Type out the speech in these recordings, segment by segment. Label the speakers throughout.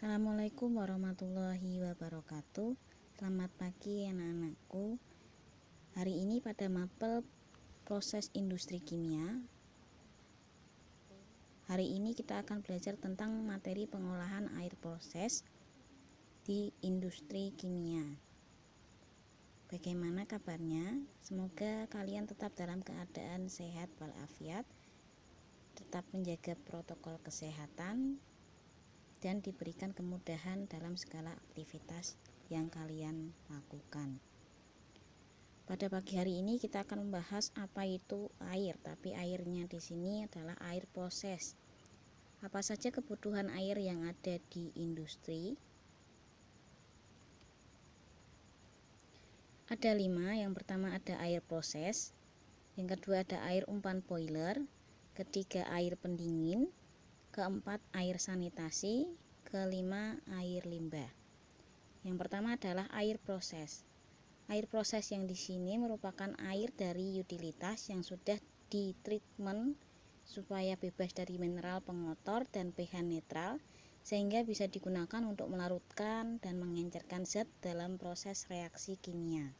Speaker 1: Assalamualaikum warahmatullahi wabarakatuh. Selamat pagi anak-anakku. Hari ini pada mapel proses industri kimia. Hari ini kita akan belajar tentang materi pengolahan air proses di industri kimia. Bagaimana kabarnya? Semoga kalian tetap dalam keadaan sehat walafiat, tetap menjaga protokol kesehatan, dan diberikan kemudahan dalam segala aktivitas yang kalian lakukan. Pada pagi hari ini kita akan membahas apa itu air, tapi airnya di sini adalah air proses. Apa saja kebutuhan air yang ada di industri? Ada 5. Yang pertama ada air proses, yang kedua ada air umpan boiler, ketiga air pendingin, keempat air sanitasi, kelima air limbah. Yang pertama adalah air proses. Air proses yang di sini merupakan air dari utilitas yang sudah ditreatment supaya bebas dari mineral pengotor dan pH netral, sehingga bisa digunakan untuk melarutkan dan mengencerkan zat dalam proses reaksi kimia.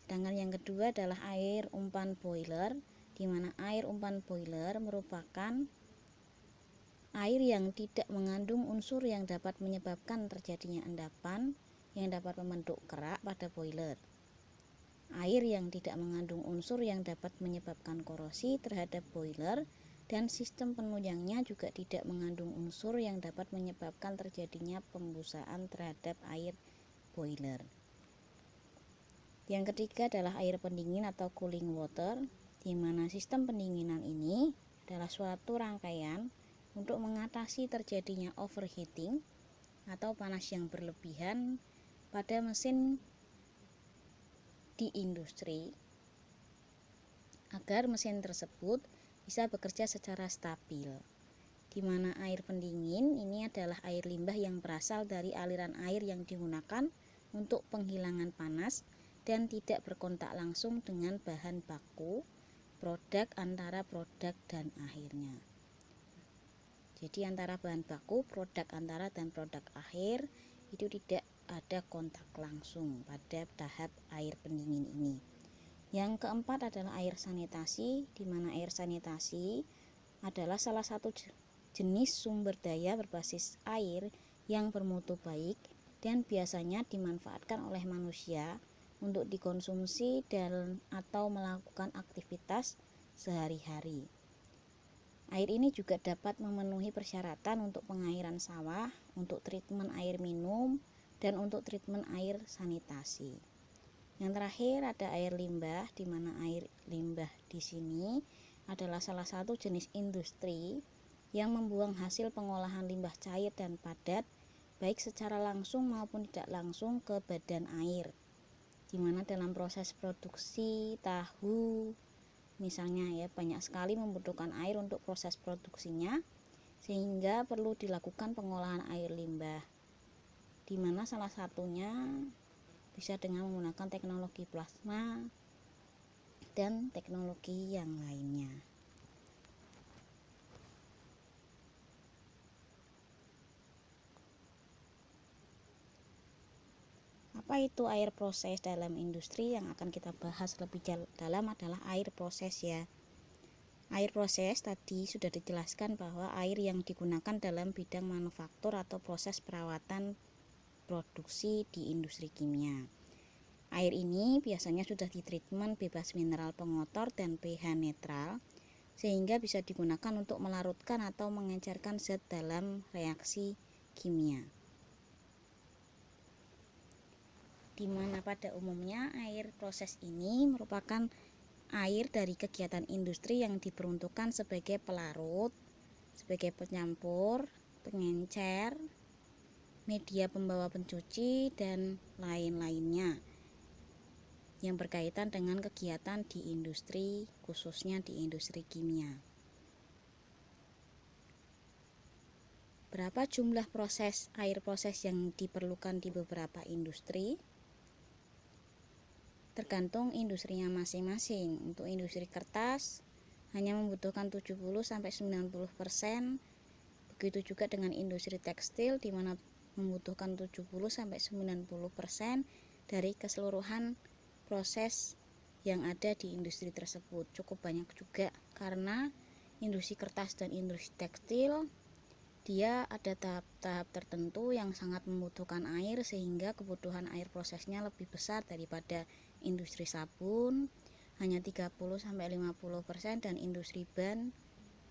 Speaker 1: Sedangkan yang kedua adalah air umpan boiler, di mana air umpan boiler merupakan air yang tidak mengandung unsur yang dapat menyebabkan terjadinya endapan yang dapat membentuk kerak pada boiler. Air yang tidak mengandung unsur yang dapat menyebabkan korosi terhadap boiler, dan sistem penunjangnya juga tidak mengandung unsur yang dapat menyebabkan terjadinya pembusaan terhadap air boiler. Yang ketiga adalah air pendingin atau cooling water, di mana sistem pendinginan ini adalah suatu rangkaian untuk mengatasi terjadinya overheating atau panas yang berlebihan pada mesin di industri, agar mesin tersebut bisa bekerja secara stabil. Di mana air pendingin ini adalah air limbah yang berasal dari aliran air yang digunakan untuk penghilangan panas dan tidak berkontak langsung dengan bahan baku produk antara produk dan akhirnya. Jadi antara bahan baku, produk antara dan produk akhir itu tidak ada kontak langsung pada tahap air pendingin ini. Yang keempat adalah air sanitasi, di mana air sanitasi adalah salah satu jenis sumber daya berbasis air yang bermutu baik dan biasanya dimanfaatkan oleh manusia untuk dikonsumsi dan atau melakukan aktivitas sehari-hari. Air ini juga dapat memenuhi persyaratan untuk pengairan sawah, untuk treatment air minum, dan untuk treatment air sanitasi. Yang terakhir ada air limbah, di mana air limbah di sini adalah salah satu jenis industri yang membuang hasil pengolahan limbah cair dan padat, baik secara langsung maupun tidak langsung ke badan air, di mana dalam proses produksi tahu misalnya banyak sekali membutuhkan air untuk proses produksinya, sehingga perlu dilakukan pengolahan air limbah, di mana salah satunya bisa dengan menggunakan teknologi plasma dan teknologi yang lainnya. Apa itu air proses dalam industri? Yang akan kita bahas lebih dalam adalah air proses ya. Air proses tadi sudah dijelaskan bahwa air yang digunakan dalam bidang manufaktur atau proses perawatan produksi di industri kimia. Air ini biasanya sudah ditreatment bebas mineral pengotor dan pH netral, sehingga bisa digunakan untuk melarutkan atau mengencerkan zat dalam reaksi kimia. Di mana pada umumnya air proses ini merupakan air dari kegiatan industri yang diperuntukkan sebagai pelarut, sebagai penyampur, pengencer, media pembawa pencuci, dan lain-lainnya yang berkaitan dengan kegiatan di industri, khususnya di industri kimia. Berapa jumlah proses air proses yang diperlukan di beberapa industri? Tergantung industrinya masing-masing. Untuk industri kertas hanya membutuhkan 70-90%, Begitu juga dengan industri tekstil di mana membutuhkan 70-90% dari keseluruhan proses yang ada di industri tersebut. Cukup banyak juga karena industri kertas dan industri tekstil dia ada tahap-tahap tertentu yang sangat membutuhkan air, sehingga kebutuhan air prosesnya lebih besar daripada industri sabun hanya 30-50% dan industri ban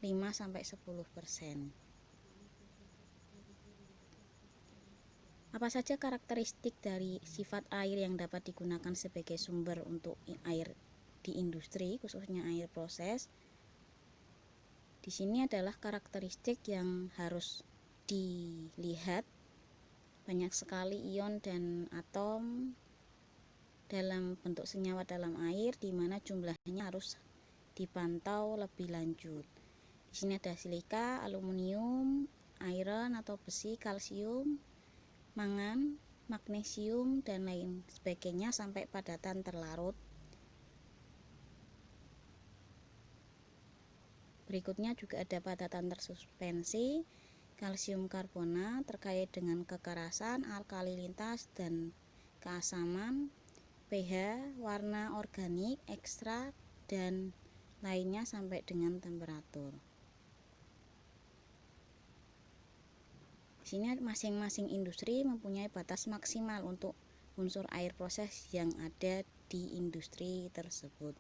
Speaker 1: 5-10%. Apa saja karakteristik dari sifat air yang dapat digunakan sebagai sumber untuk air di industri, khususnya air proses? Di sini adalah karakteristik yang harus dilihat. Banyak sekali ion dan atom dalam bentuk senyawa dalam air, di mana jumlahnya harus dipantau lebih lanjut. Di sini ada silika, aluminium, iron atau besi, kalsium, mangan, magnesium, dan lain sebagainya sampai padatan terlarut. Berikutnya juga ada padatan tersuspensi, kalsium karbonat terkait dengan kekerasan, alkalinitas, dan keasaman, pH, warna organik, ekstrak, dan lainnya sampai dengan temperatur. Di sini masing-masing industri mempunyai batas maksimal untuk unsur air proses yang ada di industri tersebut.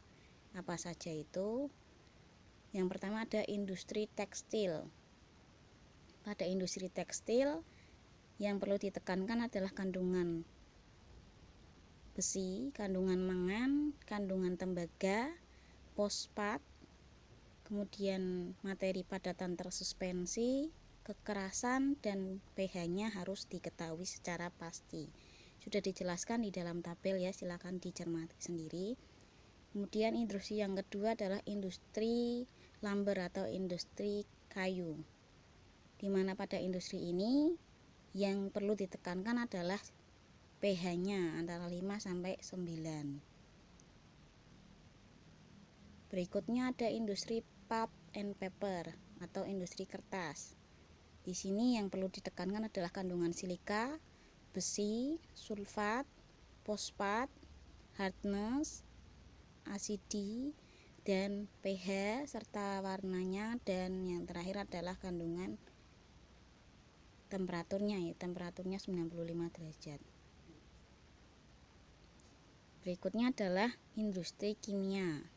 Speaker 1: Apa saja itu? Yang pertama ada industri tekstil. Pada industri tekstil yang perlu ditekankan adalah kandungan besi, kandungan mangan, kandungan tembaga, fosfat, kemudian materi padatan tersuspensi, kekerasan, dan pH-nya harus diketahui secara pasti. Sudah dijelaskan di dalam tabel ya, silakan dicermati sendiri. Kemudian industri yang kedua adalah industri lumber atau industri kayu, di mana pada industri ini yang perlu ditekankan adalah pH-nya antara 5-9. Berikutnya ada industri pulp and paper atau industri kertas. Di sini yang perlu ditekankan adalah kandungan silika, besi, sulfat, fosfat, hardness, asidi, dan pH serta warnanya, dan yang terakhir adalah kandungan temperaturnya 95 derajat. Berikutnya adalah industri kimia.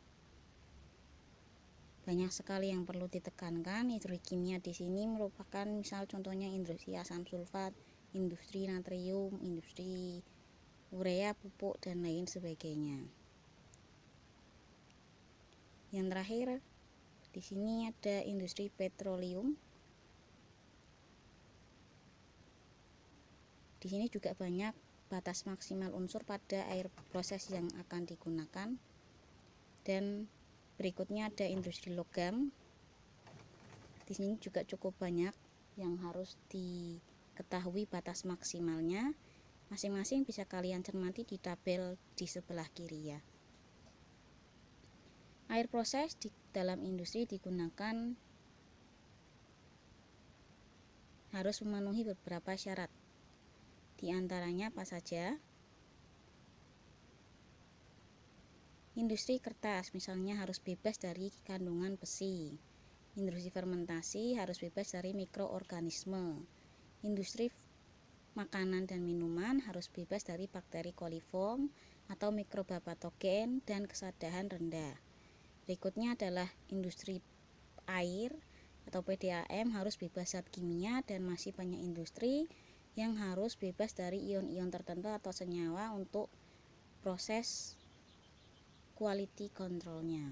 Speaker 1: Banyak sekali yang perlu ditekankan. Industri kimia di sini merupakan misal contohnya industri asam sulfat, industri natrium, industri urea, pupuk, dan lain sebagainya. Yang terakhir di sini ada industri petroleum. Di sini juga banyak batas maksimal unsur pada air proses yang akan digunakan. Dan berikutnya ada industri logam. Di sini juga cukup banyak yang harus diketahui batas maksimalnya. Masing-masing bisa kalian cermati di tabel di sebelah kiri ya. Air proses di dalam industri digunakan harus memenuhi beberapa syarat. Di antaranya apa saja? Industri kertas misalnya harus bebas dari kandungan besi. Industri fermentasi harus bebas dari mikroorganisme. Industri makanan dan minuman harus bebas dari bakteri koliform atau mikroba patogen dan kesadahan rendah. Berikutnya adalah industri air atau PDAM harus bebas zat kimia, dan masih banyak industri yang harus bebas dari ion-ion tertentu atau senyawa untuk proses quality controlnya.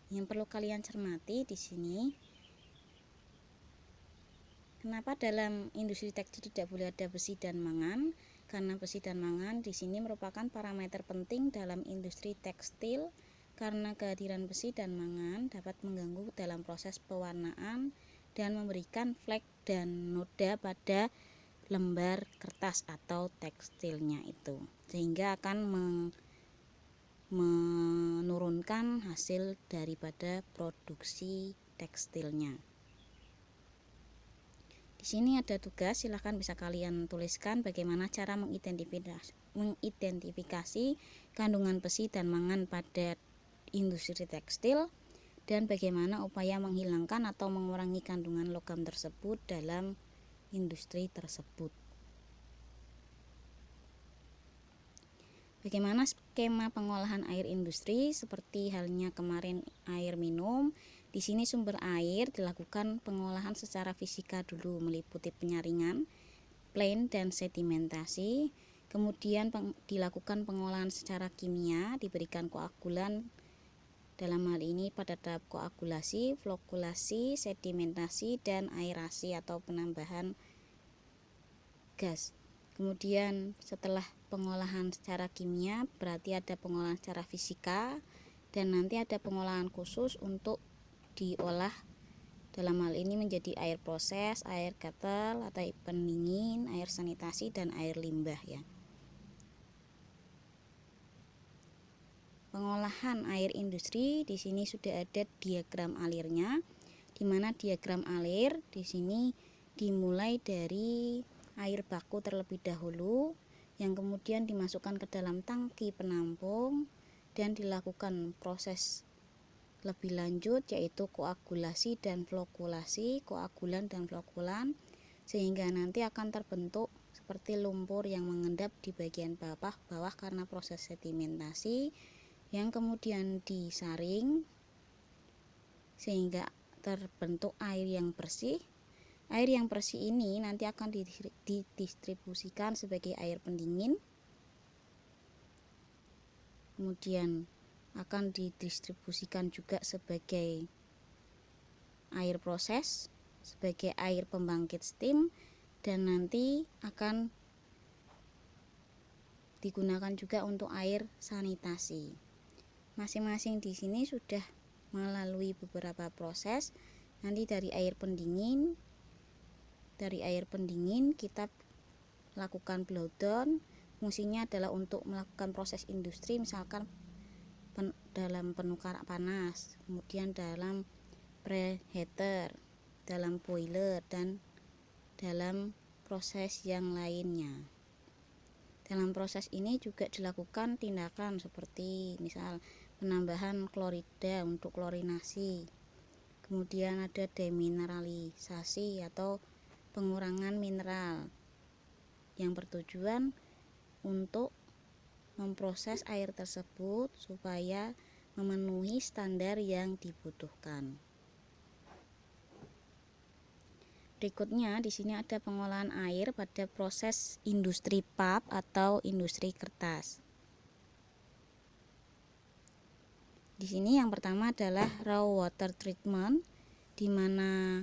Speaker 1: Yang perlu kalian cermati di sini, kenapa dalam industri tekstil tidak boleh ada besi dan mangan? Karena besi dan mangan di sini merupakan parameter penting dalam industri tekstil, karena kehadiran besi dan mangan dapat mengganggu dalam proses pewarnaan dan memberikan flek dan noda pada lembar kertas atau tekstilnya itu, sehingga akan menurunkan hasil daripada produksi tekstilnya. Di sini ada tugas, silahkan bisa kalian tuliskan bagaimana cara mengidentifikasi kandungan besi dan mangan pada industri tekstil, dan bagaimana upaya menghilangkan atau mengurangi kandungan logam tersebut dalam industri tersebut. Bagaimana skema pengolahan air industri? Seperti halnya kemarin air minum, di sini sumber air dilakukan pengolahan secara fisika dulu, meliputi penyaringan, plane dan sedimentasi. Kemudian dilakukan pengolahan secara kimia, diberikan koagulan, dalam hal ini pada tahap koagulasi, flokulasi, sedimentasi, dan aerasi atau penambahan gas. Kemudian setelah pengolahan secara kimia berarti ada pengolahan secara fisika, dan nanti ada pengolahan khusus untuk diolah, dalam hal ini menjadi air proses, air kettle atau air pendingin, air sanitasi, dan air limbah ya. Pengolahan air industri, di sini sudah ada diagram alirnya, di mana diagram alir di sini dimulai dari air baku terlebih dahulu, yang kemudian dimasukkan ke dalam tangki penampung dan dilakukan proses lebih lanjut, yaitu koagulasi dan flokulasi, koagulan dan flokulan, sehingga nanti akan terbentuk seperti lumpur yang mengendap di bagian bawah karena proses sedimentasi, yang kemudian disaring sehingga terbentuk air yang bersih. Air yang bersih ini nanti akan didistribusikan sebagai air pendingin, kemudian akan didistribusikan juga sebagai air proses, sebagai air pembangkit steam, dan nanti akan digunakan juga untuk air sanitasi. Masing-masing di sini sudah melalui beberapa proses. Nanti dari air pendingin kita lakukan blowdown. Fungsinya adalah untuk melakukan proses industri, misalkan dalam penukar panas, kemudian dalam preheater, dalam boiler, dan dalam proses yang lainnya. Dalam proses ini juga dilakukan tindakan seperti misal penambahan klorida untuk klorinasi, kemudian ada demineralisasi atau pengurangan mineral yang bertujuan untuk memproses air tersebut supaya memenuhi standar yang dibutuhkan. Berikutnya di sini ada pengolahan air pada proses industri pulp atau industri kertas. Di sini yang pertama adalah raw water treatment, di mana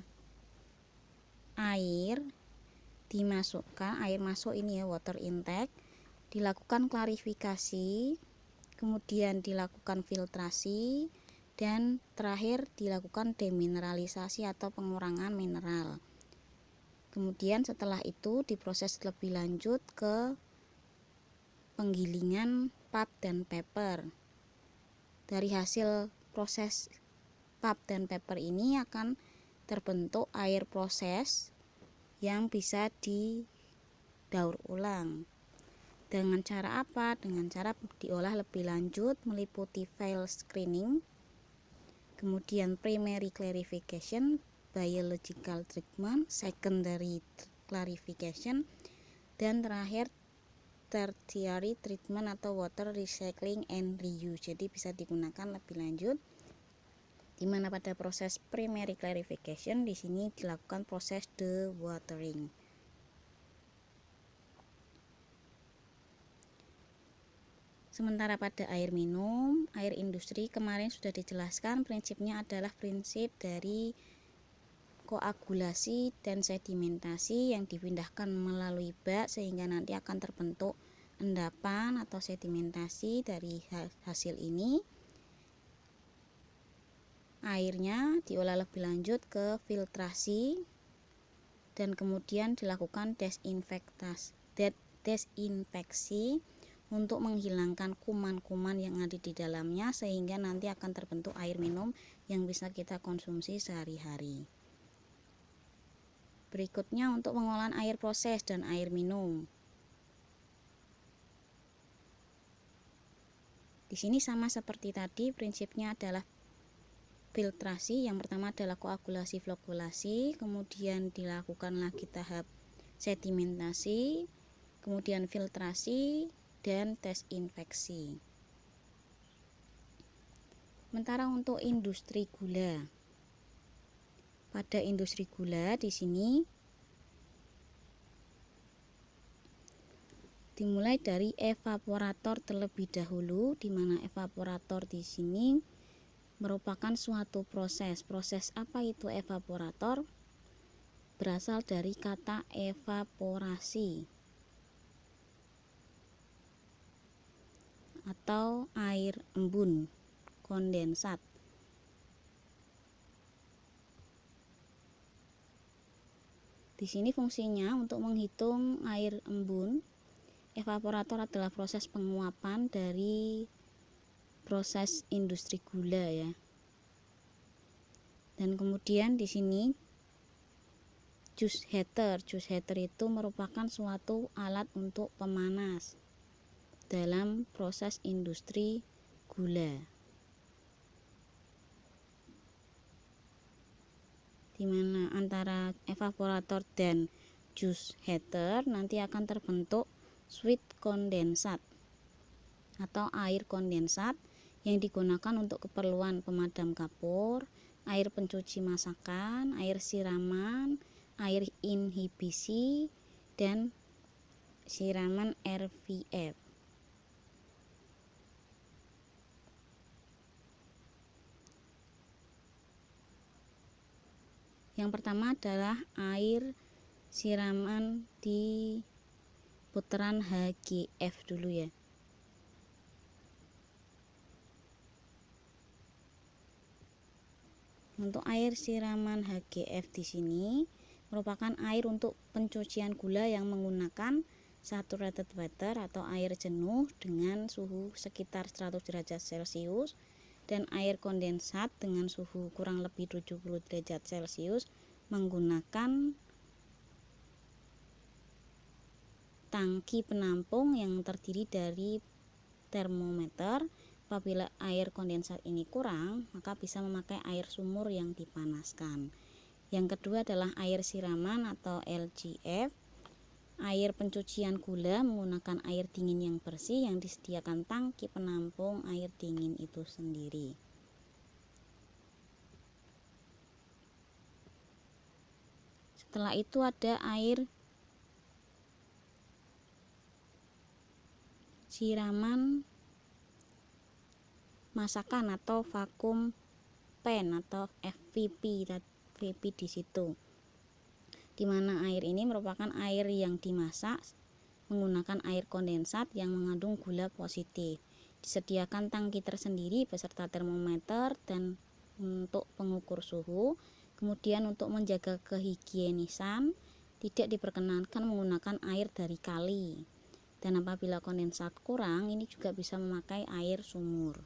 Speaker 1: air masuk ini ya, water intake, dilakukan klarifikasi, kemudian dilakukan filtrasi, dan terakhir dilakukan demineralisasi atau pengurangan mineral. Kemudian setelah itu diproses lebih lanjut ke penggilingan pulp dan paper. Dari hasil proses pulp dan paper ini akan terbentuk air proses yang bisa didaur ulang. Dengan cara apa? Dengan cara diolah lebih lanjut meliputi file screening, kemudian primary clarification, biological treatment, secondary clarification, dan terakhir tertiary treatment atau water recycling and reuse. Jadi bisa digunakan lebih lanjut, di mana pada proses primary clarification di sini dilakukan proses dewatering. Sementara pada air minum, air industri kemarin sudah dijelaskan, prinsipnya adalah prinsip dari koagulasi dan sedimentasi yang dipindahkan melalui bak sehingga nanti akan terbentuk endapan atau sedimentasi. Dari hasil ini airnya diolah lebih lanjut ke filtrasi dan kemudian dilakukan desinfeksi untuk menghilangkan kuman-kuman yang ada di dalamnya, sehingga nanti akan terbentuk air minum yang bisa kita konsumsi sehari-hari. Berikutnya untuk pengolahan air proses dan air minum. Di sini sama seperti tadi, prinsipnya adalah filtrasi. Yang pertama adalah koagulasi flokkulasi, kemudian dilakukan lagi tahap sedimentasi, kemudian filtrasi dan tes infeksi. Sementara untuk industri gula, pada industri gula di sini dimulai dari evaporator terlebih dahulu, di mana evaporator di sini merupakan suatu proses. Proses apa itu evaporator? Berasal dari kata evaporasi atau air embun, kondensat. Di sini fungsinya untuk menghitung air embun. Evaporator adalah proses penguapan dari proses industri gula ya. Dan kemudian di sini juice heater. Juice heater itu merupakan suatu alat untuk pemanas dalam proses industri gula, di mana antara evaporator dan juice heater nanti akan terbentuk sweet kondensat atau air kondensat yang digunakan untuk keperluan pemadam kapur, air pencuci masakan, air siraman, air inhibisi, dan siraman RVF. Yang pertama adalah air siraman di putaran HGF dulu ya. Untuk air siraman HGF di sini merupakan air untuk pencucian gula yang menggunakan saturated water atau air jenuh dengan suhu sekitar 100 derajat Celcius, dan air kondensat dengan suhu kurang lebih 70 derajat Celcius menggunakan tangki penampung yang terdiri dari termometer. Apabila air kondensat ini kurang, maka bisa memakai air sumur yang dipanaskan. Yang kedua adalah air siraman atau LGF. Air pencucian gula menggunakan air dingin yang bersih yang disediakan tangki penampung air dingin itu sendiri. Setelah itu ada air siraman masakan atau vakum pen atau FVP di situ, di mana air ini merupakan air yang dimasak menggunakan air kondensat yang mengandung gula positif. Disediakan tangki tersendiri beserta termometer dan untuk pengukur suhu. Kemudian untuk menjaga kehigienisan tidak diperkenankan menggunakan air dari kali. Dan apabila kondensat kurang, ini juga bisa memakai air sumur.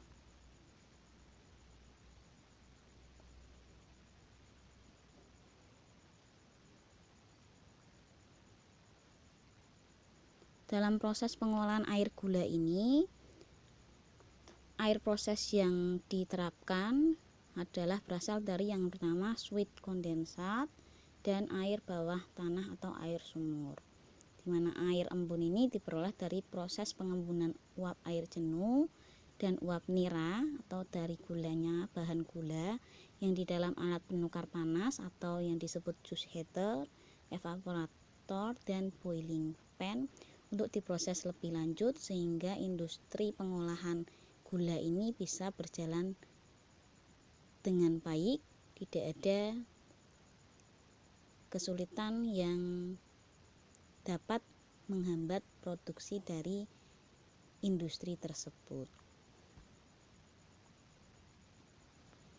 Speaker 1: Dalam proses pengolahan air gula ini, air proses yang diterapkan adalah berasal dari yang pertama sweet kondensat dan air bawah tanah atau air sumur, di mana air embun ini diperoleh dari proses pengembunan uap air jenuh dan uap nira atau dari gulanya bahan gula yang di dalam alat penukar panas atau yang disebut juice heater, evaporator, dan boiling pan untuk diproses lebih lanjut sehingga industri pengolahan gula ini bisa berjalan dengan baik, tidak ada kesulitan yang dapat menghambat produksi dari industri tersebut.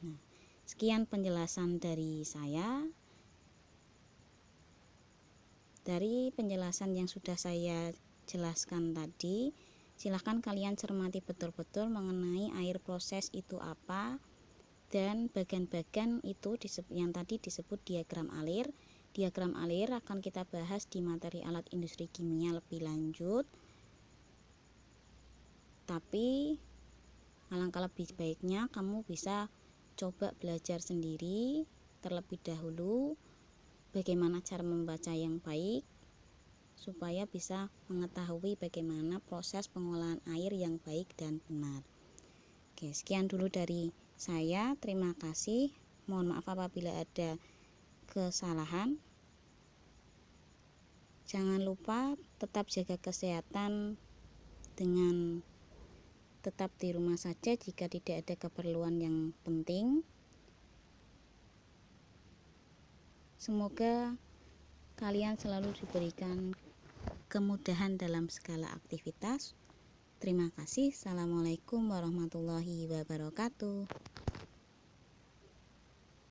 Speaker 1: Nah, sekian penjelasan dari saya. Dari penjelasan yang sudah saya jelaskan tadi, Silahkan kalian cermati betul-betul mengenai air proses itu apa, dan bagian-bagian itu yang tadi disebut diagram alir. Diagram alir akan kita bahas di materi alat industri kimia lebih lanjut, tapi alangkah lebih baiknya kamu bisa coba belajar sendiri terlebih dahulu bagaimana cara membaca yang baik, supaya bisa mengetahui bagaimana proses pengolahan air yang baik dan benar. Oke, sekian dulu dari saya. Terima kasih. Mohon maaf apabila ada kesalahan. Jangan lupa tetap jaga kesehatan dengan tetap di rumah saja jika tidak ada keperluan yang penting. Semoga kalian selalu diberikan kemudahan dalam segala aktivitas. Terima kasih. Assalamualaikum warahmatullahi wabarakatuh.